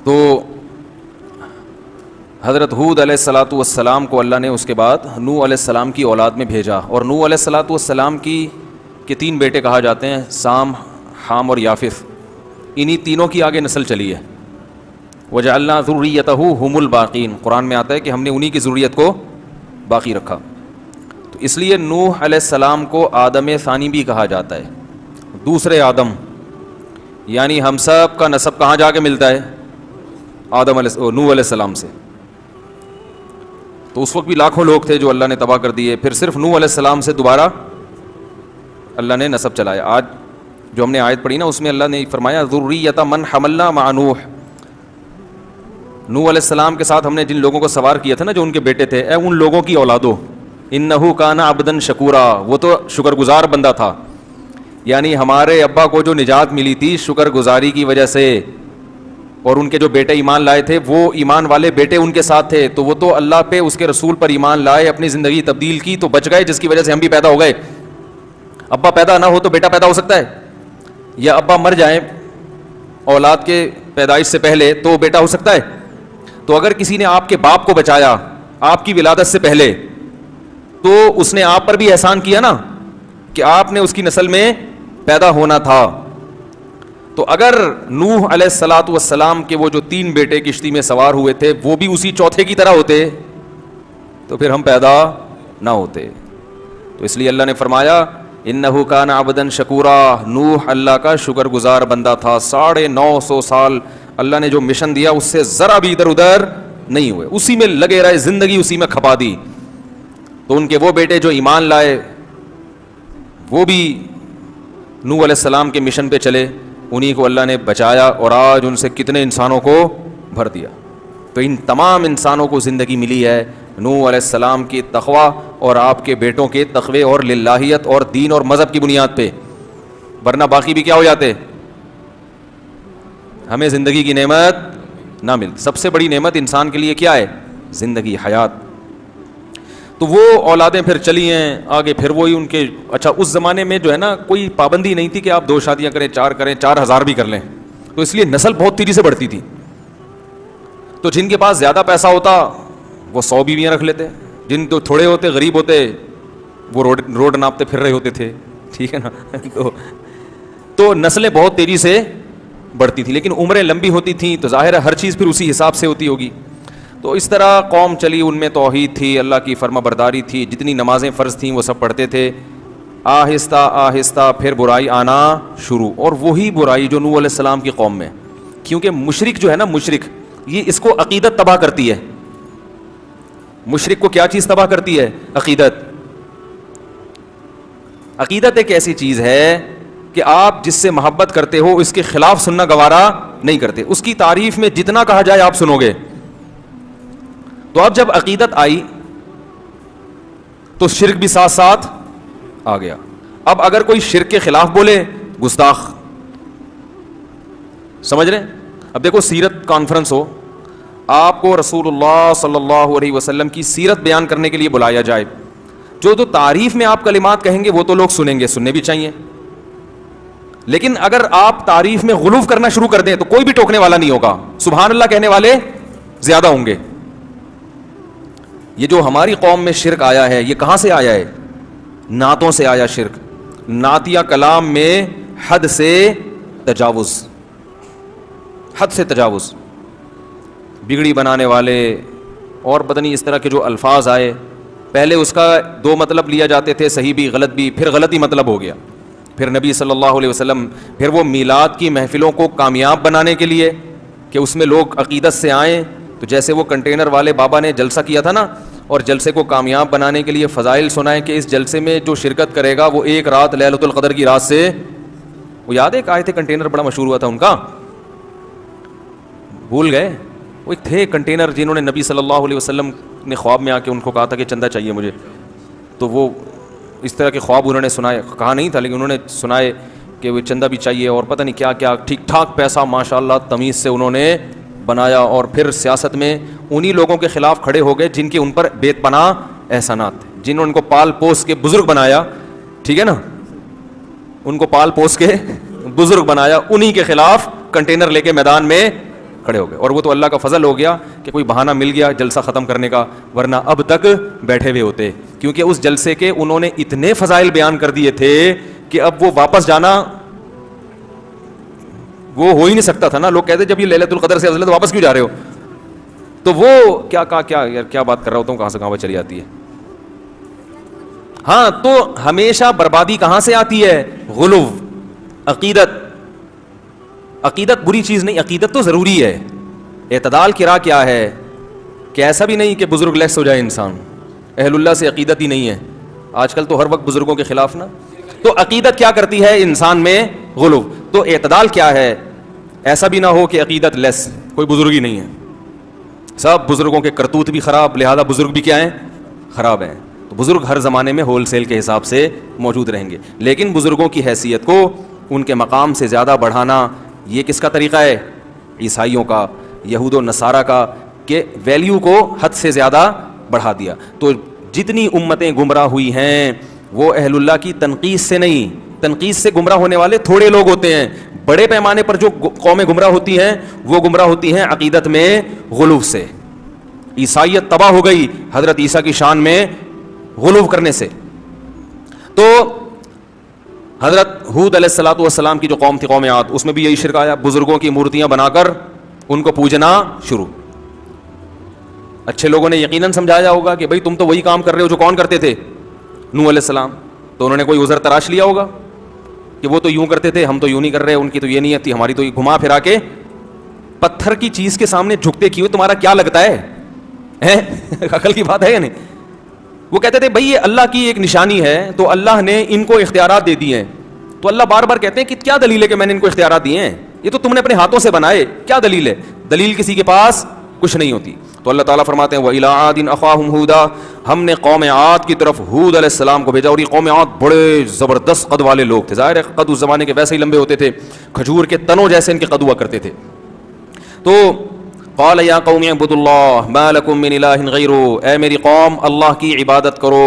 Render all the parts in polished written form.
تو حضرت ہود علیہ الصلاۃ والسلام کو اللہ نے اس کے بعد نوح علیہ السلام کی اولاد میں بھیجا، اور نوح علیہ الصلاۃ والسلام کے 3 بیٹے کہا جاتے ہیں، سام، حام اور یافث. انہی تینوں کی آگے نسل چلی ہے. وجعلنا ذریتہ هم الباقین، قرآن میں آتا ہے کہ ہم نے انہی کی ذریت کو باقی رکھا. تو اس لیے نوح علیہ السلام کو آدم ثانی بھی کہا جاتا ہے، دوسرے آدم. یعنی ہم سب کا نسب کہاں جا کے ملتا ہے؟ نوح علیہ السلام سے. تو اس وقت بھی لاکھوں لوگ تھے جو اللہ نے تباہ کر دیے، پھر صرف نوح علیہ السلام سے دوبارہ اللہ نے نسب چلایا. آج جو ہم نے آیت پڑھی نا، اس میں اللہ نے فرمایا ذریۃ من حملنا مع نوح. نوح علیہ السلام کے ساتھ ہم نے جن لوگوں کو سوار کیا تھا نا، جو ان کے بیٹے تھے، اے ان لوگوں کی اولادو، انہ کان عبدا شکورا، وہ تو شکر گزار بندہ تھا. یعنی ہمارے ابا کو جو نجات ملی تھی شکر گزاری کی وجہ سے، اور ان کے جو بیٹے ایمان لائے تھے وہ ایمان والے بیٹے ان کے ساتھ تھے، تو وہ تو اللہ پہ، اس کے رسول پر ایمان لائے، اپنی زندگی تبدیل کی تو بچ گئے، جس کی وجہ سے ہم بھی پیدا ہو گئے. ابا پیدا نہ ہو تو بیٹا پیدا ہو سکتا ہے؟ یا ابا مر جائیں اولاد کے پیدائش سے پہلے تو بیٹا ہو سکتا ہے؟ تو اگر کسی نے آپ کے باپ کو بچایا آپ کی ولادت سے پہلے، تو اس نے آپ پر بھی احسان کیا نا، کہ آپ نے اس کی نسل میں پیدا ہونا تھا. تو اگر نوح علیہ الصلاۃ والسلام کے وہ جو 3 بیٹے کشتی میں سوار ہوئے تھے وہ بھی اسی چوتھے کی طرح ہوتے تو پھر ہم پیدا نہ ہوتے. تو اس لیے اللہ نے فرمایا انہ کان عبدا شکورا، نوح اللہ کا شکر گزار بندہ تھا. 950 سال اللہ نے جو مشن دیا اس سے ذرا بھی ادھر ادھر نہیں ہوئے، اسی میں لگے رہے، زندگی اسی میں کھپا دی. تو ان کے وہ بیٹے جو ایمان لائے وہ بھی نوح علیہ السلام کے مشن پہ چلے، انہی کو اللہ نے بچایا، اور آج ان سے کتنے انسانوں کو بھر دیا. تو ان تمام انسانوں کو زندگی ملی ہے نوح علیہ السلام کی تقوی اور آپ کے بیٹوں کے تقوی اور للہیت اور دین اور مذہب کی بنیاد پہ، ورنہ باقی بھی کیا ہو جاتے، ہمیں زندگی کی نعمت نہ ملتی. سب سے بڑی نعمت انسان کے لیے کیا ہے؟ زندگی، حیات. تو وہ اولادیں پھر چلی ہیں آگے، پھر وہی ان کے. اچھا اس زمانے میں جو ہے نا کوئی پابندی نہیں تھی کہ آپ 2 شادیاں کریں، 4 کریں، 4000 بھی کر لیں، تو اس لیے نسل بہت تیزی سے بڑھتی تھی. تو جن کے پاس زیادہ پیسہ ہوتا وہ 100 بیویاں رکھ لیتے، جن تو تھوڑے ہوتے، غریب ہوتے، وہ روڈ ناپتے پھر رہے ہوتے تھے، ٹھیک ہے نا. تو نسلیں بہت تیزی سے بڑھتی تھی، لیکن عمریں لمبی ہوتی تھیں تو ظاہر ہے ہر چیز پھر اسی حساب سے ہوتی ہوگی. تو اس طرح قوم چلی، ان میں توحید تھی، اللہ کی فرما برداری تھی، جتنی نمازیں فرض تھیں وہ سب پڑھتے تھے. آہستہ آہستہ پھر برائی آنا شروع، اور وہی برائی جو نوح علیہ السلام کی قوم میں، کیونکہ مشرک جو ہے نا، مشرک یہ اس کو عقیدت تباہ کرتی ہے. مشرک کو کیا چیز تباہ کرتی ہے؟ عقیدت. عقیدت ایک ایسی چیز ہے کہ آپ جس سے محبت کرتے ہو اس کے خلاف سننا گوارا نہیں کرتے، اس کی تعریف میں جتنا کہا جائے آپ سنو گے. تو اب جب عقیدت آئی تو شرک بھی ساتھ ساتھ آ گیا. اب اگر کوئی شرک کے خلاف بولے، گستاخ. سمجھ رہے ہیں؟ اب دیکھو سیرت کانفرنس ہو، آپ کو رسول اللہ صلی اللہ علیہ وسلم کی سیرت بیان کرنے کے لیے بلایا جائے، جو تعریف میں آپ کلمات کہیں گے وہ تو لوگ سنیں گے، سننے بھی چاہیے. لیکن اگر آپ تعریف میں غلو کرنا شروع کر دیں تو کوئی بھی ٹوکنے والا نہیں ہوگا، سبحان اللہ کہنے والے زیادہ ہوں گے. یہ جو ہماری قوم میں شرک آیا ہے یہ کہاں سے آیا ہے؟ نعتوں سے آیا شرک. نعتیہ کلام میں حد سے تجاوز، حد سے تجاوز، بگڑی بنانے والے اور پتہ نہیں اس طرح کے جو الفاظ آئے. پہلے اس کا 2 مطلب لیا جاتے تھے، صحیح بھی غلط بھی، پھر غلط ہی مطلب ہو گیا. پھر نبی صلی اللہ علیہ وسلم پھر وہ میلاد کی محفلوں کو کامیاب بنانے کے لیے کہ اس میں لوگ عقیدت سے آئیں، تو جیسے وہ کنٹینر والے بابا نے جلسہ کیا تھا نا، اور جلسے کو کامیاب بنانے کے لیے فضائل سنائیں کہ اس جلسے میں جو شرکت کرے گا وہ 1 رات لیلۃ القدر کی رات سے، وہ یاد ہے کہ آئے تھے کنٹینر بڑا مشہور ہوا تھا ان کا، بھول گئے؟ وہ ایک تھے کنٹینر جنہوں نے نبی صلی اللہ علیہ وسلم نے خواب میں آ کے ان کو کہا تھا کہ چندہ چاہیے مجھے، تو وہ اس طرح کے خواب انہوں نے سنائے، کہا نہیں تھا لیکن انہوں نے سنائے کہ وہ چندہ بھی چاہیے اور پتہ نہیں کیا کیا، ٹھیک ٹھاک پیسہ ماشاءاللہ تمیز سے انہوں نے بنایا. اور پھر سیاست میں انہی لوگوں کے خلاف کھڑے ہو گئے جن کے ان پر بے پناہ احسانات تھے، جنہوں نے ان کو پال پوس کے بزرگ بنایا، ٹھیک ہے نا، ان کو پال پوس کے بزرگ بنایا، انہی کے خلاف کنٹینر لے کے میدان میں کھڑے ہو گئے. اور وہ تو اللہ کا فضل ہو گیا کہ کوئی بہانہ مل گیا جلسہ ختم کرنے کا, ورنہ اب تک بیٹھے ہوئے ہوتے, کیونکہ اس جلسے کے انہوں نے اتنے فضائل بیان کر دیے تھے کہ اب وہ واپس جانا وہ ہو ہی نہیں سکتا تھا نا. لوگ کہتے جب یہ لیلۃ القدر سے افضل ہے تو واپس کیوں جا رہے ہو؟ تو وہ کیا بات کر رہا ہوتا ہوں, کہاں سے کہاں پہ چلی جاتی ہے. ہاں, تو ہمیشہ بربادی کہاں سے آتی ہے؟ غلو. عقیدت بری چیز نہیں, عقیدت تو ضروری ہے. اعتدال کی راہ کیا ہے کہ ایسا بھی نہیں کہ بزرگ لیس ہو جائے انسان. اہل اللہ سے عقیدت ہی نہیں ہے. آج کل تو ہر وقت بزرگوں کے خلاف نا. تو عقیدت کیا کرتی ہے انسان میں؟ غلو. تو اعتدال کیا ہے؟ ایسا بھی نہ ہو کہ عقیدت لیس, کوئی بزرگ ہی نہیں ہے, سب بزرگوں کے کرتوت بھی خراب, لہذا بزرگ بھی کیا ہیں؟ خراب ہیں. تو بزرگ ہر زمانے میں ہول سیل کے حساب سے موجود رہیں گے, لیکن بزرگوں کی حیثیت کو ان کے مقام سے زیادہ بڑھانا یہ کس کا طریقہ ہے؟ عیسائیوں کا, یہود و نصارہ کا, کہ ویلیو کو حد سے زیادہ بڑھا دیا. تو جتنی امتیں گمراہ ہوئی ہیں وہ اہل اللہ کی تنقید سے نہیں, تنقید سے گمراہ ہونے والے تھوڑے لوگ ہوتے ہیں. بڑے پیمانے پر جو قومیں گمراہ ہوتی ہیں وہ گمراہ ہوتی ہیں عقیدت میں غلو سے. عیسائیت تباہ ہو گئی حضرت عیسیٰ کی شان میں غلو کرنے سے. تو حضرت ہود علیہ الصلوۃ والسلام کی جو قوم تھی قوم عاد, اس میں بھی یہی شرک آیا, بزرگوں کی مورتیاں بنا کر ان کو پوجنا شروع. اچھے لوگوں نے یقیناً سمجھایا ہوگا کہ بھئی تم تو وہی کام کر رہے ہو جو کون کرتے تھے؟ نوح علیہ السلام. تو انہوں نے کوئی عذر تراش لیا ہوگا کہ وہ تو یوں کرتے تھے, ہم تو یوں نہیں کر رہے, ان کی تو یہ نیت تھی, ہماری تو یہ. گھما پھرا کے پتھر کی چیز کے سامنے جھکتے کیوں, تمہارا کیا لگتا ہے؟ عقل کی بات ہے یا نہیں؟ وہ کہتے تھے بھئی یہ اللہ کی ایک نشانی ہے, تو اللہ نے ان کو اختیارات دے دیے ہیں. تو اللہ بار بار کہتے ہیں کہ کیا دلیل ہے کہ میں نے ان کو اختیارات دیے ہیں؟ یہ تو تم نے اپنے ہاتھوں سے بنائے, کیا دلیل ہے؟ دلیل کسی کے پاس کچھ نہیں ہوتی. تو اللہ تعالیٰ فرماتے ہیں وَإِلَىٰ عَادٍ أَخَاهُمْ هُودًا, ہم نے قوم عاد کی طرف ہود علیہ السلام کو بھیجا. اور یہ قوم عاد بڑے زبردست قد والے لوگ تھے, ظاہر ہے قد اس زمانے کے ویسے ہی لمبے ہوتے تھے, کھجور کے تنوں جیسے ان کے قد ہوا کرتے تھے. تو قال یا قوم اعبدوا اللہ ما لکم من الہ غیرہ, اے میری قوم اللہ کی عبادت کرو,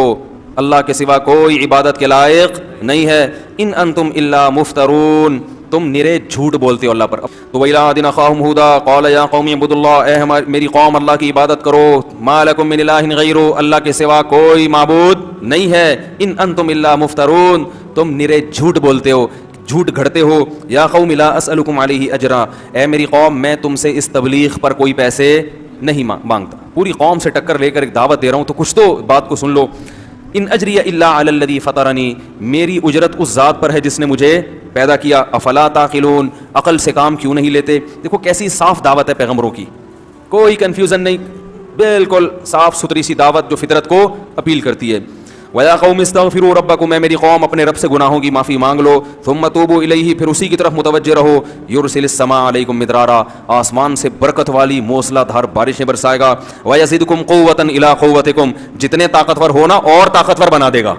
اللہ کے سوا کوئی عبادت کے لائق نہیں ہے. ان انتم الا مفترون, تم نرے جھوٹ بولتے ہو اللہ پر. تو وَإِلَىٰ عَادٍ أَخَاهُمْ هُودًا قَالَ يَا قَوْمِ اعْبُدُوا اللَّهَ, اے میری قوم اللہ کی عبادت کرو, مَا لَكُم مِّنْ إِلَٰهٍ غَيْرُهُ, اللہ کے سوا کوئی معبود نہیں ہے. ان انتم الا مفترون, تم نرے جھوٹ بولتے ہو, جھوٹ گھڑتے ہو. یا قوم لا اسألکم علیہ اجرا, اے میری قوم میں تم سے اس تبلیغ پر کوئی پیسے نہیں مانگتا. پوری قوم سے ٹکر لے کر ایک دعوت دے رہا ہوں, تو کچھ تو بات کو سن لو. ان اجری الا علی الذی فطرنی, میری اجرت اس ذات پر ہے جس نے مجھے پیدا کیا. افلا تعقلون, عقل سے کام کیوں نہیں لیتے؟ دیکھو کیسی صاف دعوت ہے پیغمبروں کی, کوئی کنفیوژن نہیں, بالکل صاف ستھری سی دعوت جو فطرت کو اپیل کرتی ہے. وَيَا قَوْمِ اسْتَغْفِرُوا رَبَّكُمْ, اے میری قوم اپنے رب سے گناہوں کی معافی مانگ لو. ثُمَّ تُوبُوا إِلَيْهِ, پھر اسی کی طرف متوجہ رہو. يُرْسِلِ السَّمَاءَ عَلَيْكُمْ مِدْرَارًا, آسمان سے برکت والی موسلا دھار بارشیں برسائے گا. وَيَزِدْكُمْ قُوَّةً إِلَىٰ قُوَّتِكُمْ, جتنے طاقتور ہونا اور طاقتور بنا دے گا,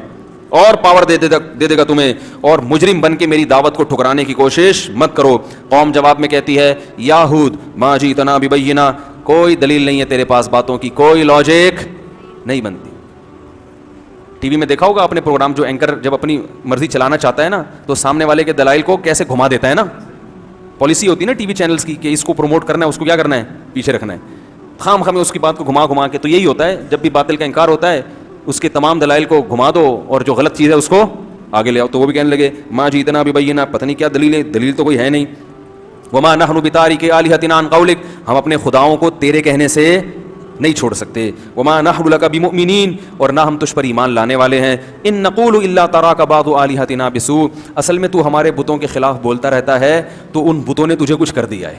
اور پاور دے دے گا تمہیں. اور مجرم بن کے میری دعوت کو ٹھکرانے کی کوشش مت کرو. قوم جواب میں کہتی ہے یا ہود ما جئتنا ببینہ, کوئی دلیل نہیں ہے تیرے پاس باتوں کی, کوئی لاجک نہیں بنتی. ٹی وی میں دیکھا ہوگا اپنے پروگرام, جو اینکر جب اپنی مرضی چلانا چاہتا ہے نا تو سامنے والے کے دلائل کو کیسے گھما دیتا ہے نا. پالیسی ہوتی ہے نا ٹی وی چینلز کی کہ اس کو پروموٹ کرنا ہے, اس کو کیا کرنا ہے, پیچھے رکھنا ہے. خام خامے اس کی بات کو گھما کے. تو یہی ہوتا ہے جب بھی باطل کا انکار ہوتا ہے, اس کے تمام دلائل کو گھما دو اور جو غلط چیز ہے اس کو آگے لے آؤ. تو وہ بھی کہنے لگے ما جئتنا ببینہ, پتہ نہیں کیا دلیل ہے, دلیل تو کوئی ہے نہیں. وما نحن بتارک آلہتنا عن قولک, ہم اپنے خداؤں کو تیرے کہنے سے نہیں چھوڑ سکتے. وما نحن لک بمؤمنین, اور نہ ہم تجھ پر ایمان لانے والے ہیں. ان نقول الا تراک بعض آلہتنا بسوء, اصل میں تو ہمارے بتوں کے خلاف بولتا رہتا ہے, تو ان بتوں نے تجھے کچھ کر دیا ہے.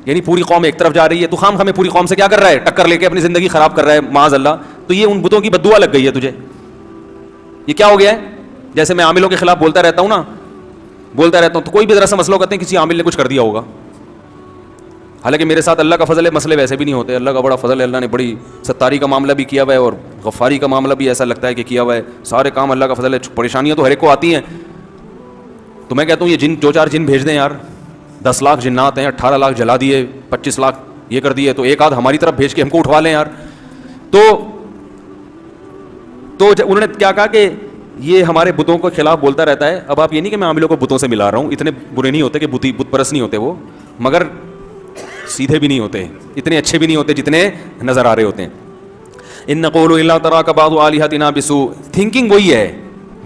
یعنی پوری قوم ایک طرف جا رہی ہے, تو خام خامے پوری قوم سے کیا کر رہا ہے, ٹکر لے کے اپنی زندگی خراب کر رہا ہے معاذ اللہ. تو یہ ان بتوں کی بد دعا لگ گئی ہے تجھے. یہ کیا ہو گیا ہے؟ جیسے میں عاملوں کے خلاف بولتا رہتا ہوں نا, بولتا رہتا ہوں, تو کوئی بھی ذرا سا مسئلہ کہتے ہیں کسی عامل نے کچھ کر دیا ہوگا, حالانکہ میرے ساتھ اللہ کا فضل ہے, مسئلے ویسے بھی نہیں ہوتے. اللہ کا بڑا فضل ہے, اللہ نے بڑی ستاری کا معاملہ بھی کیا ہوا ہے اور غفاری کا معاملہ بھی ایسا لگتا ہے کہ کیا ہوا ہے. سارے کام اللہ کا فضل ہے. پریشانیاں تو ہر ایک کو آتی ہیں. تو میں کہتا ہوں یہ جن 2-4 جن بھیج دیں یار, 10 لاکھ جنات ہیں, 18 لاکھ جلا دیے, 25 لاکھ یہ کر دیے, تو ایک آدھ ہماری طرف بھیج کے ہم کو اٹھوا لیں یار. تو انہوں نے کیا کہا کہ یہ ہمارے بتوں کے خلاف بولتا رہتا ہے. اب آپ یہ نہیں کہ میں عاملوں کو بتوں سے ملا رہا ہوں, اتنے برے نہیں ہوتے کہ بت پرست نہیں ہوتے وہ, مگر سیدھے بھی نہیں ہوتے, اتنے اچھے بھی نہیں ہوتے جتنے نظر آ رہے ہوتے ہیں. ان نقول الا تراک بعض الہتنا بسوء, تھنکنگ وہی ہے,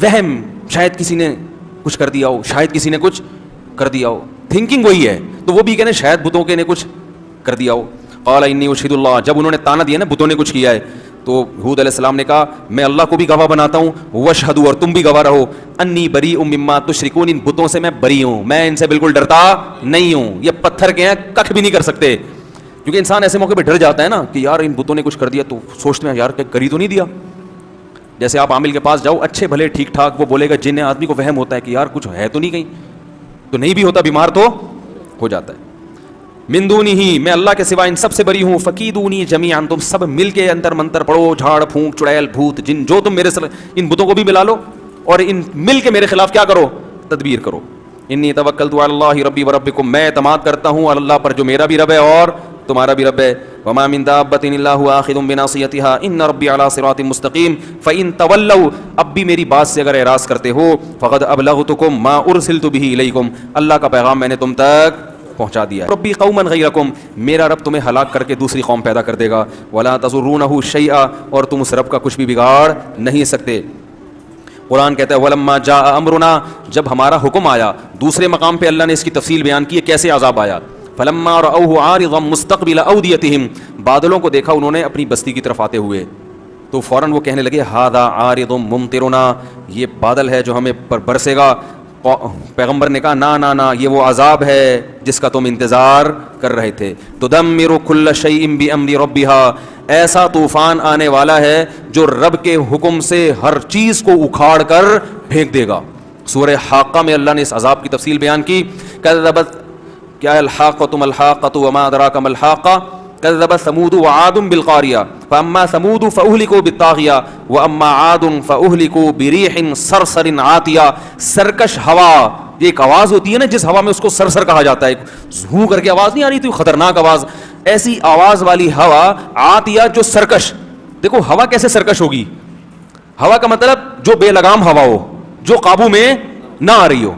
وہم, شاید کسی نے کچھ کر دیا ہو, شاید کسی نے کچھ کر دیا ہو, تھنکنگ وہی ہے. تو وہ بھی کہنے شاید بتوں کے نے کچھ کر دیا ہو. قال انی اشہد اللہ, جب انہوں نے تانا دیا نا بتوں نے کچھ کیا ہے, تو ہود علیہ السلام نے کہا میں اللہ کو بھی گواہ بناتا ہوں, واشہدوا, اور تم بھی گواہ رہو, انی بریء مما تشرکون, ان بتوں سے میں بری ہوں, میں ان سے بالکل ڈرتا نہیں ہوں, یہ پتھر کے ہیں, ککھ بھی نہیں کر سکتے. کیونکہ انسان ایسے موقع پہ ڈر جاتا ہے نا کہ یار ان بتوں نے کچھ کر دیا, تو سوچتے ہیں یار کہ کر ہی تو نہیں دیا. جیسے آپ عامل کے پاس جاؤ, اچھے بھلے ٹھیک ٹھاک, وہ بولے گا جن آدمی کو وہم ہوتا ہے کہ یار کچھ ہے تو نہیں کہیں, تو نہیں بھی ہوتا, بیمار تو ہو جاتا ہے. من دونہ, میں اللہ کے سوا ان سب سے بری ہوں, فکیدونی جمیعا, تم سب مل کے انتر منتر پڑھو, جھاڑ پھونک چڑیل بھوت جن جو تم میرے ان بتوں کو بھی ملا لو, اور ان مل کے میرے خلاف کیا کرو, تدبیر کرو. انی توکلت علی اللہ ربی و ربکم, میں اعتماد کرتا ہوں اللہ پر جو میرا بھی رب ہے اور تمہارا بھی رب ہے. وما من دابۃ الا هو آخذ بناصیتها ان ربی علی صراط مستقیم فان تولوا, اب بھی میری بات سے اگر اعراض کرتے ہو, فقد ابلغتکم ما ارسلت به الیکم, اللہ کا پیغام میں نے تم تک پہنچا دیا ہے. ربی قوما غیرکم, میرا رب تمہیں ہلاک کر کے دوسری قوم پیدا کر دے گا. ولا تضرونہ شیئا, اور تم اس رب کا کچھ بھی بگاڑ نہیں سکتے. قرآن کہتا ہے ولما جاء امرنا, جب ہمارا حکم آیا. دوسرے مقام پہ اللہ نے اس کی تفصیل بیان کی ہے کیسے عذاب آیا. فلما رأوه عارضا مستقبل اودیتهم, بادلوں کو دیکھا انہوں نے اپنی بستی کی طرف آتے ہوئے, تو فوراً وہ کہنے لگے ھذا عارض ممطرنا, یہ بادل ہے جو ہمیں پر برسے گا. پیغمبر نے کہا نا نا نا, یہ وہ عذاب ہے جس کا تم انتظار کر رہے تھے. تدمر کل شیء بامر ربها, ایسا طوفان آنے والا ہے جو رب کے حکم سے ہر چیز کو اکھاڑ کر پھینک دے گا. سورہ حاقہ میں اللہ نے اس عذاب کی تفصیل بیان کی. کذبت, کیا الحاقۃ ما الحاقۃ وما ادراک ما الحاقہ, کذبت ثمود وعاد بالقاریہ فاما ثمود فاہلکوا بالطاغیہ واما عاد فاہلکوا بریح صرصر عاتیہ. سرکش ہوا, یہ ایک آواز ہوتی ہے نا جس ہوا میں اس کو سرسر کہا جاتا ہے, زھوں کر کے آواز نہیں آ رہی تھی, خطرناک آواز, ایسی آواز والی ہوا عاتیہ جو سرکش. دیکھو ہوا کیسے سرکش ہوگی, ہوا کا مطلب جو بے لگام ہوا ہو, جو قابو میں نہ آ رہی ہو,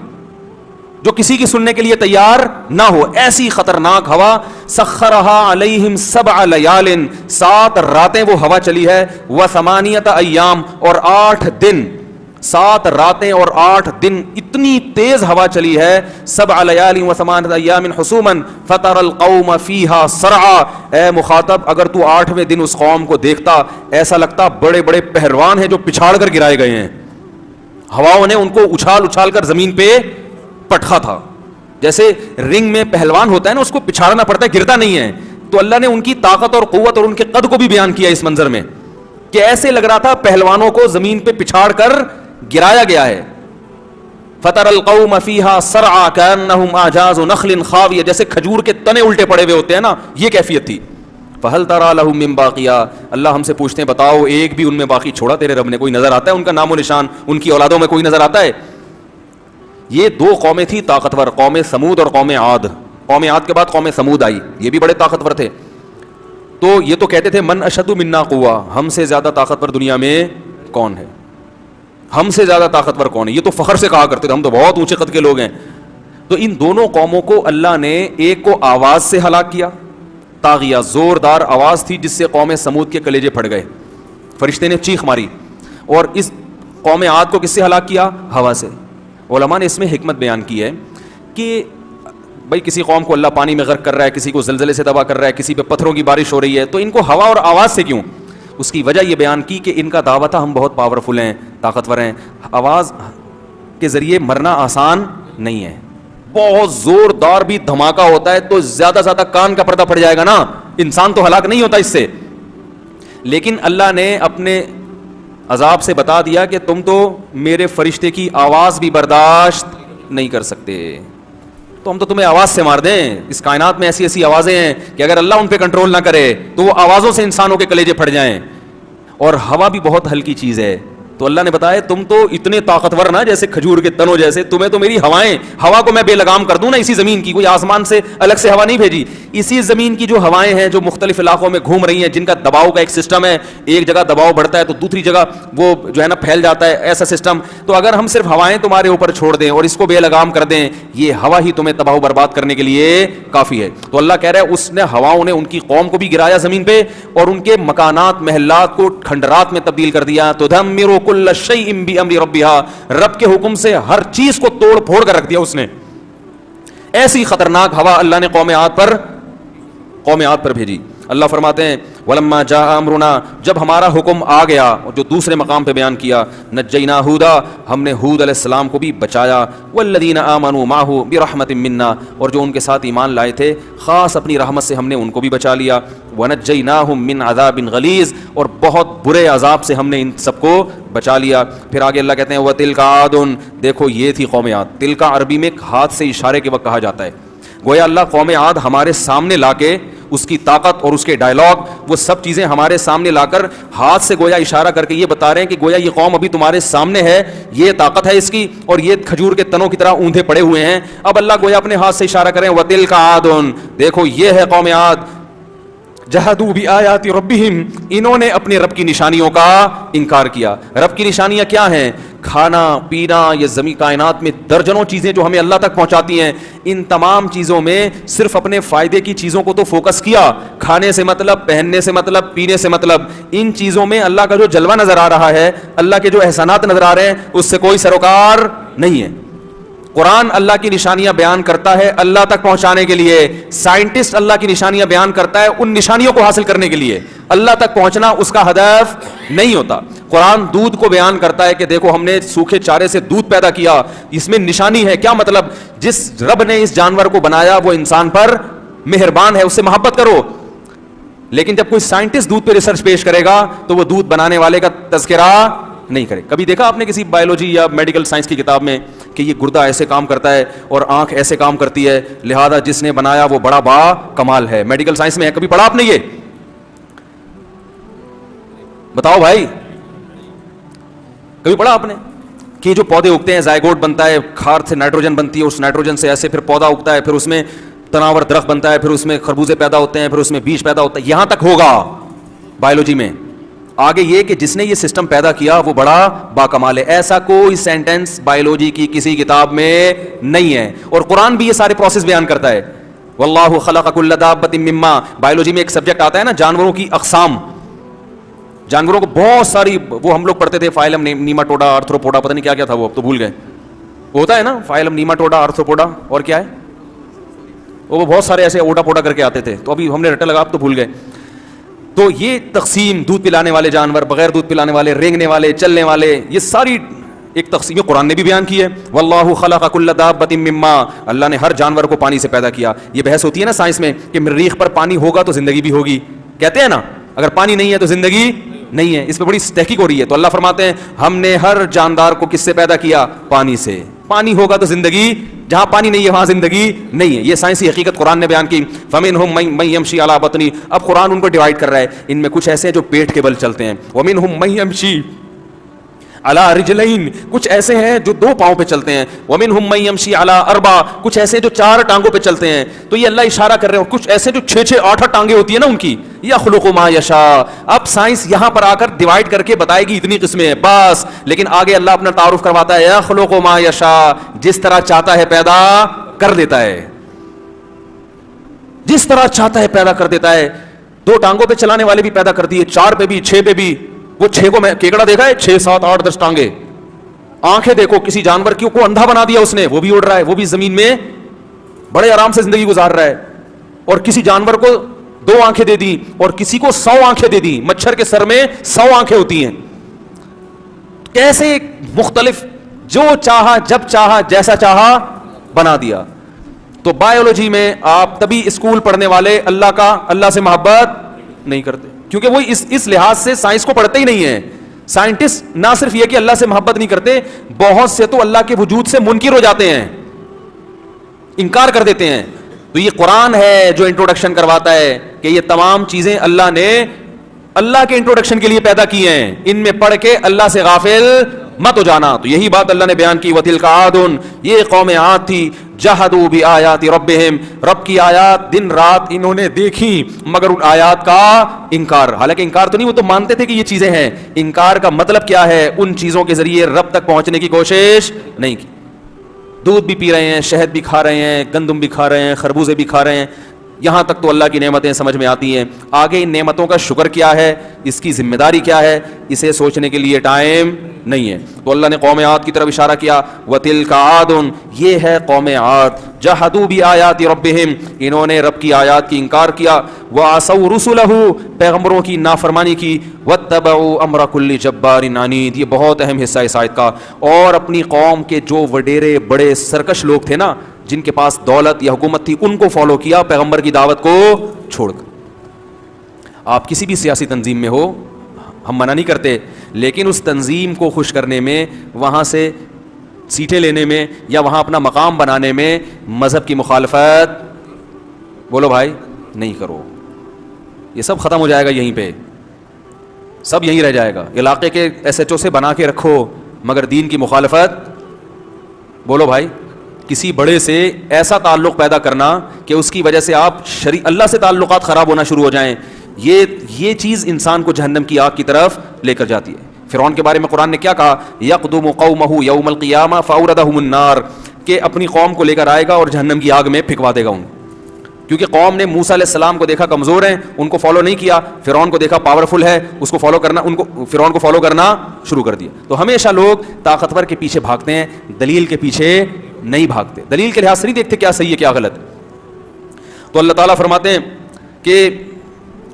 جو کسی کی سننے کے لیے تیار نہ ہو, ایسی خطرناک ہوا. سخرها علیہم 7 لیال, 7 راتیں وہ ہوا چلی ہے. و8 ایام, اور 8 دن, 7 راتیں اور 8 دن, اتنی تیز ہوا چلی ہے. 7 لیال و8 ایام حسوما فترى القوم فیہا صرعا, اے مخاطب اگر تو 8ویں دن اس قوم کو دیکھتا ایسا لگتا بڑے بڑے پہلوان ہیں جو پچھاڑ کر گرائے گئے ہیں. ہواؤں نے ان کو اچھال اچھال کر زمین پہ پٹخا تھا. جیسے رنگ میں پہلوان ہوتا ہے نا, اس کو پچھاڑنا پڑتا ہے, گرتا نہیں ہے. تو اللہ نے ان کی طاقت اور قوت اور ان کے قد کو بھی بیان کیا اس منظر میں کہ ایسے لگ رہا تھا پہلوانوں کو زمین پہ پچھاڑ کر گرایا گیا ہے. فَتَرَى الْقَوْمَ فِيهَا صَرْعَا كَأَنَّهُمْ أَعْجَازُ نَخْلٍ خَاوِيَةٍ, جیسے کھجور کے تنے الٹے پڑے ہوئے ہوتے ہیں نا, یہ کیفیت تھی. فَهَلْ تَرَى لَهُم مِّن بَاقِيَةٍ, اللہ ہم سے پوچھتے ہیں بتاؤ ایک بھی ان میں باقی چھوڑا تیرے رب نے, کوئی نظر آتا ہے ان کا نام و نشان, ان کی اولادوں میں کوئی نظر آتا ہے. یہ 2 قومیں تھیں طاقتور, قوم سمود اور قوم عاد. قوم عاد کے بعد قوم سمود آئی, یہ بھی بڑے طاقتور تھے. تو یہ تو کہتے تھے من اشد منا قوہ, ہم سے زیادہ طاقتور دنیا میں کون ہے, ہم سے زیادہ طاقتور کون ہے. یہ تو فخر سے کہا کرتے تھے ہم تو بہت اونچے قد کے لوگ ہیں. تو ان دونوں قوموں کو اللہ نے ایک کو آواز سے ہلاک کیا, طاغیہ, زوردار آواز تھی جس سے قوم سمود کے کلیجے پھٹ گئے, فرشتے نے چیخ ماری. اور اس قوم عاد کو کس سے ہلاک کیا, ہوا سے. علماء نے اس میں حکمت بیان کی ہے کہ بھائی کسی قوم کو اللہ پانی میں غرق کر رہا ہے, کسی کو زلزلے سے تباہ کر رہا ہے, کسی پہ پتھروں کی بارش ہو رہی ہے, تو ان کو ہوا اور آواز سے کیوں. اس کی وجہ یہ بیان کی کہ ان کا دعویٰ تھا ہم بہت پاورفل ہیں, طاقتور ہیں. آواز کے ذریعے مرنا آسان نہیں ہے, بہت زوردار بھی دھماکہ ہوتا ہے تو زیادہ زیادہ کان کا پردہ پڑ جائے گا نا, انسان تو ہلاک نہیں ہوتا اس سے. لیکن اللہ نے اپنے عذاب سے بتا دیا کہ تم تو میرے فرشتے کی آواز بھی برداشت نہیں کر سکتے, تو ہم تو تمہیں آواز سے مار دیں. اس کائنات میں ایسی ایسی آوازیں ہیں کہ اگر اللہ ان پہ کنٹرول نہ کرے تو وہ آوازوں سے انسانوں کے کلیجے پھٹ جائیں. اور ہوا بھی بہت ہلکی چیز ہے, تو اللہ نے بتایا تم تو اتنے طاقتور نا جیسے کھجور کے تنوں جیسے, تمہیں تو میری ہوائیں, ہوا کو میں بے لگام کر دوں نا اسی زمین کی, کوئی آسمان سے الگ سے ہوا نہیں بھیجی, اسی زمین کی جو ہوائیں ہیں جو مختلف علاقوں میں گھوم رہی ہیں, جن کا دباؤ کا ایک سسٹم ہے, ایک جگہ دباؤ بڑھتا ہے تو دوسری جگہ وہ جو ہے نا پھیل جاتا ہے, ایسا سسٹم. تو اگر ہم صرف ہوائیں تمہارے اوپر چھوڑ دیں اور اس کو بے لگام کر دیں, یہ ہوا ہی تمہیں تباہ و برباد کرنے کے لیے کافی ہے. تو اللہ کہہ رہا ہے اس نے ہواؤں نے ان کی قوم کو بھی گرایا زمین پہ اور ان کے مکانات محلات کو کھنڈرات میں تبدیل کر دیا. تدمر کل شیء بامر ربها, رب کے حکم سے ہر چیز کو توڑ پھوڑ کر رکھ دیا اس نے. ایسی خطرناک ہوا اللہ نے قوم عاد پر بھیجی. اللہ فرماتے ہیں ولما جاء امرنا, جب ہمارا حکم آ گیا, اور جو دوسرے مقام پہ بیان کیا, نجینا ہودا, ہم نے ہود علیہ السلام کو بھی بچایا, والذین آمنوا معه برحمت منا, اور جو ان کے ساتھ ایمان لائے تھے خاص اپنی رحمت سے ہم نے ان کو بھی بچا لیا. ونجیناہم من عذاب غلیظ, اور بہت برے عذاب سے ہم نے ان سب کو بچا لیا. پھر آگے اللہ کہتے ہیں وتلک عاد, دیکھو یہ تھی قوم عاد. تلک عربی میں ہاتھ سے اشارے کے وقت کہا جاتا ہے. گویا اللہ قوم عاد ہمارے سامنے لا کے اس کی طاقت اور اس کے ڈائلاگ, وہ سب چیزیں ہمارے سامنے لا کر ہاتھ سے گویا اشارہ کر کے یہ بتا رہے ہیں کہ گویا یہ قوم ابھی تمہارے سامنے ہے, یہ طاقت ہے اس کی, اور یہ کھجور کے تنوں کی طرح اوندھے پڑے ہوئے ہیں. اب اللہ گویا اپنے ہاتھ سے اشارہ کریں وتلک عاد, دیکھو یہ ہے قوم عاد. جہدوا بآیات ربہم, انہوں نے اپنے رب کی نشانیوں کا انکار کیا. رب کی نشانیاں کیا ہیں؟ کھانا پینا, یہ زمین کائنات میں درجنوں چیزیں جو ہمیں اللہ تک پہنچاتی ہیں, ان تمام چیزوں میں صرف اپنے فائدے کی چیزوں کو تو فوکس کیا. کھانے سے مطلب, پہننے سے مطلب, پینے سے مطلب, ان چیزوں میں اللہ کا جو جلوہ نظر آ رہا ہے, اللہ کے جو احسانات نظر آ رہے ہیں, اس سے کوئی سروکار نہیں ہے. قرآن اللہ کی نشانیاں بیان کرتا ہے اللہ تک پہنچانے کے لیے, سائنٹسٹ اللہ کی نشانیاں بیان کرتا ہے ان نشانیوں کو حاصل کرنے کے لیے, اللہ تک پہنچنا اس کا ہدف نہیں ہوتا. قرآن دودھ کو بیان کرتا ہے کہ دیکھو ہم نے سوکھے چارے سے دودھ پیدا کیا, اس میں نشانی ہے. کیا مطلب؟ جس رب نے اس جانور کو بنایا وہ انسان پر مہربان ہے, اس سے محبت کرو. لیکن جب کوئی سائنٹسٹ دودھ پہ ریسرچ پیش کرے گا تو وہ دودھ بنانے والے کا تذکرہ نہیں کرے. کبھی دیکھا آپ نے کسی بایولوجی یا میڈیکل سائنس کی کتاب میں کہ یہ گردہ ایسے کام کرتا ہے اور آنکھ ایسے کام کرتی ہے, لہذا جس نے بنایا وہ بڑا با کمال ہے؟ میڈیکل سائنس میں ہے, کبھی پڑھا آپ نے یہ؟ بتاؤ بھائی, کبھی پڑھا آپ نے کہ جو پودے اگتے ہیں زائگوٹ بنتا ہے, کھاد سے نائٹروجن بنتی ہے, اس نائٹروجن سے ایسے پھر پودا اگتا ہے, پھر اس میں تناور درخت بنتا ہے, پھر اس میں خربوزے پیدا ہوتے ہیں, پھر اس میں بیج پیدا ہوتا ہے, یہاں تک ہوگا بایولوجی میں. آگے یہ کہ جس نے یہ سسٹم پیدا کیا وہ بڑا باکمال ہے, ایسا کوئی سینٹنس بایولوجی کی کسی کتاب میں نہیں ہے. اور قرآن بھی یہ سارے پروسیس بیان کرتا ہے. واللہ خلق کل دابۃ مما, بایولوجی میں ایک سبجیکٹ آتا ہے نا جانوروں کی اقسام, جانوروں کو بہت ساری, وہ ہم لوگ پڑھتے تھے فائلم نیماٹوڈا آرتھروپوڈا, پتہ نہیں کیا کیا تھا وہ, اب تو بھول گئے. ہوتا ہے نا فائلم نیماٹوڈا آرتھروپوڈا, اور کیا ہے وہ بہت سارے ایسے اوڈا پوڈا کر کے آتے تھے, تو ابھی ہم نے رٹا لگا, اب تو بھول گئے. تو یہ تقسیم, دودھ پلانے والے جانور, بغیر دودھ پلانے والے, رینگنے والے, چلنے والے, یہ ساری ایک تقسیم قرآن نے بھی بیان کی ہے. واللہ خلق کل دابۃ مما, اللہ نے ہر جانور کو پانی سے پیدا کیا. یہ بحث ہوتی ہے نا سائنس میں کہ مریخ پر پانی ہوگا تو زندگی بھی ہوگی, کہتے ہیں نا اگر پانی نہیں ہے تو زندگی نہیں ہے. اس پہ بڑی تحقیق ہو رہی ہے. تو اللہ فرماتے ہیں ہم نے ہر جاندار کو کس سے پیدا کیا؟ پانی سے. پانی ہوگا تو زندگی, جہاں پانی نہیں ہے وہاں زندگی نہیں ہے. یہ سائنسی حقیقت قرآن نے بیان کی. فَمِنْهُمْ مَن يَمْشِي عَلَى بَطْنِهِ, اب قرآن ان کو ڈیوائڈ کر رہا ہے, ان میں کچھ ایسے ہیں جو پیٹ کے بل چلتے ہیں. وَمِنْهُمْ مَن يَمْشِي عَلَى رِجْلَيْن, کچھ ایسے ہیں جو دو پاؤں پہ چلتے ہیں. وَمِنْهُمْ مَن يَمْشِي عَلَى أَرْبَعٍ, کچھ ایسے جو چار ٹانگوں پہ چلتے ہیں. تو یہ اللہ اشارہ کر رہے ہیں. کچھ ایسے جو 6 8 ٹانگیں ہوتی ہیں نا ان کی. یخلق ما یشاء, اب سائنس یہاں پر آ کر ڈیوائڈ کر کے بتائے گی اتنی قسمیں ہیں بس, لیکن آگے اللہ اپنا تعارف کرواتا ہے یخلق ما یشاء, جس طرح چاہتا ہے پیدا کر دیتا ہے, جس طرح چاہتا ہے پیدا کر دیتا ہے. 2 ٹانگوں پہ چلانے والے بھی پیدا کر دیے, 4 پہ بھی, 6 پہ بھی. وہ 6 کو میں کیکڑا دیکھا ہے, 6 7 8 10 ٹانگیں. آنکھیں دیکھو, کسی جانور کی کو اندھا بنا دیا اس نے, وہ بھی اڑ رہا ہے, وہ بھی زمین میں بڑے آرام سے زندگی گزار رہا ہے. اور کسی جانور کو 2 آنکھیں دے دی, اور کسی کو 100 آنکھیں دے دی. مچھر کے سر میں 100 آنکھیں ہوتی ہیں. کیسے مختلف, جو چاہا جب چاہا جیسا چاہا بنا دیا. تو بایولوجی میں آپ تبھی اسکول پڑھنے والے اللہ سے محبت نہیں کرتے, کیونکہ وہ اس لحاظ سے سائنس کو پڑھتے ہی نہیں ہیں. سائنٹسٹ نہ صرف یہ کہ اللہ سے محبت نہیں کرتے, بہت سے تو اللہ کے وجود سے منکر ہو جاتے ہیں, انکار کر دیتے ہیں. تو یہ قرآن ہے جو انٹروڈکشن کرواتا ہے کہ یہ تمام چیزیں اللہ نے اللہ کے انٹروڈکشن کے لیے پیدا کیے ہیں, ان میں پڑھ کے اللہ سے غافل مت ہو جانا. تو یہی بات اللہ نے بیان کی, وَتِلْكَ عَادٌ, یہ قوم عاد تھی, جَحَدُوا بِآيَاتِ رَبِّهِمْ, رب کی آیات دن رات انہوں نے دیکھی مگر ان آیات کا انکار. حالانکہ انکار تو نہیں, وہ تو مانتے تھے کہ یہ چیزیں ہیں. انکار کا مطلب کیا ہے؟ ان چیزوں کے ذریعے رب تک پہنچنے کی کوشش نہیں کی. دودھ بھی پی رہے ہیں, شہد بھی کھا رہے ہیں, گندم بھی کھا رہے ہیں, خربوزے بھی کھا رہے ہیں, یہاں تک تو اللہ کی نعمتیں سمجھ میں آتی ہیں. آگے ان نعمتوں کا شکر کیا ہے, اس کی ذمہ داری کیا ہے, اسے سوچنے کے لیے ٹائم نہیں ہے. تو اللہ نے قوم عاد کی طرف اشارہ کیا, وَتِلْكَ عَادٌ, یہ ہے قوم عاد, جَحَدُوا بِآيَاتِ رَبِّهِمْ, انہوں نے رب کی آیات کی انکار کیا, وَعَصَوْا رُسُلَهُ, پیغمبروں کی نافرمانی کی, وَاتَّبَعُوا أَمْرَ كُلِّ جَبَّارٍ عَنِيدٍ, یہ بہت اہم حصہ اس آیت کا. اور اپنی قوم کے جو وڈیرے بڑے سرکش لوگ تھے نا, جن کے پاس دولت یا حکومت تھی, ان کو فالو کیا پیغمبر کی دعوت کو چھوڑ کر. آپ کسی بھی سیاسی تنظیم میں ہو, ہم منع نہیں کرتے, لیکن اس تنظیم کو خوش کرنے میں, وہاں سے سیٹیں لینے میں, یا وہاں اپنا مقام بنانے میں مذہب کی مخالفت بولو بھائی نہیں کرو. یہ سب ختم ہو جائے گا یہیں پہ, سب یہیں رہ جائے گا. علاقے کے ایس ایچ او سے بنا کے رکھو, مگر دین کی مخالفت بولو بھائی. کسی بڑے سے ایسا تعلق پیدا کرنا کہ اس کی وجہ سے آپ اللہ سے تعلقات خراب ہونا شروع ہو جائیں, یہ چیز انسان کو جہنم کی آگ کی طرف لے کر جاتی ہے. فرعون کے بارے میں قرآن نے کیا کہا, یقدم قومہ یوم القیامہ فاوردہم النار, کہ اپنی قوم کو لے کر آئے گا اور جہنم کی آگ میں پھینکوا دے گا ان. کیونکہ قوم نے موسیٰ علیہ السلام کو دیکھا کمزور ہیں, ان کو فالو نہیں کیا. فرعون کو دیکھا پاورفل ہے, اس کو فالو کرنا, فرعون کو فالو کرنا شروع کر دیا. تو ہمیشہ لوگ طاقتور کے پیچھے بھاگتے ہیں, دلیل کے پیچھے نہیں بھاگتے, دلیل کے لحاظ سے نہیں دیکھتے کیا صحیح ہے کیا غلط. تو اللہ تعالیٰ فرماتے ہیں کہ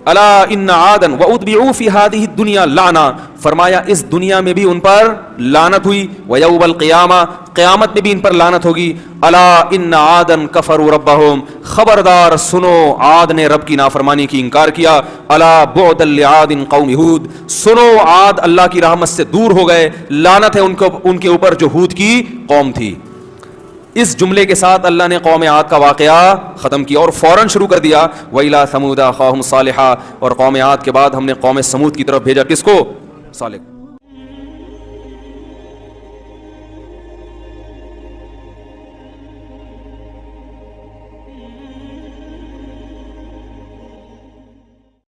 الا ان عادا واتبعوا فی هذه الدنيا لعنہ, فرمایا اس دنیا میں بھی ان پر لعنت ہوئی, ویوم القیامہ, قیامت میں بھی ان پر لعنت ہوگی. الا ان عادا کفروا ربهم, خبردار سنو عاد نے رب کی نافرمانی کی انکار کیا. الا بعدا لعاد قوم ہود, سنو عاد اللہ کی رحمت سے دور ہو گئے, لعنت ہے ان کے اوپر جو ہود کی قوم تھی. اس جملے کے ساتھ اللہ نے قوم عاد کا واقعہ ختم کیا اور فوراً شروع کر دیا وَإِلَىٰ ثَمُودَ أَخَاهُمْ صَالِحًا, اور قوم عاد کے بعد ہم نے قوم سمود کی طرف بھیجا کس کو؟ صالح.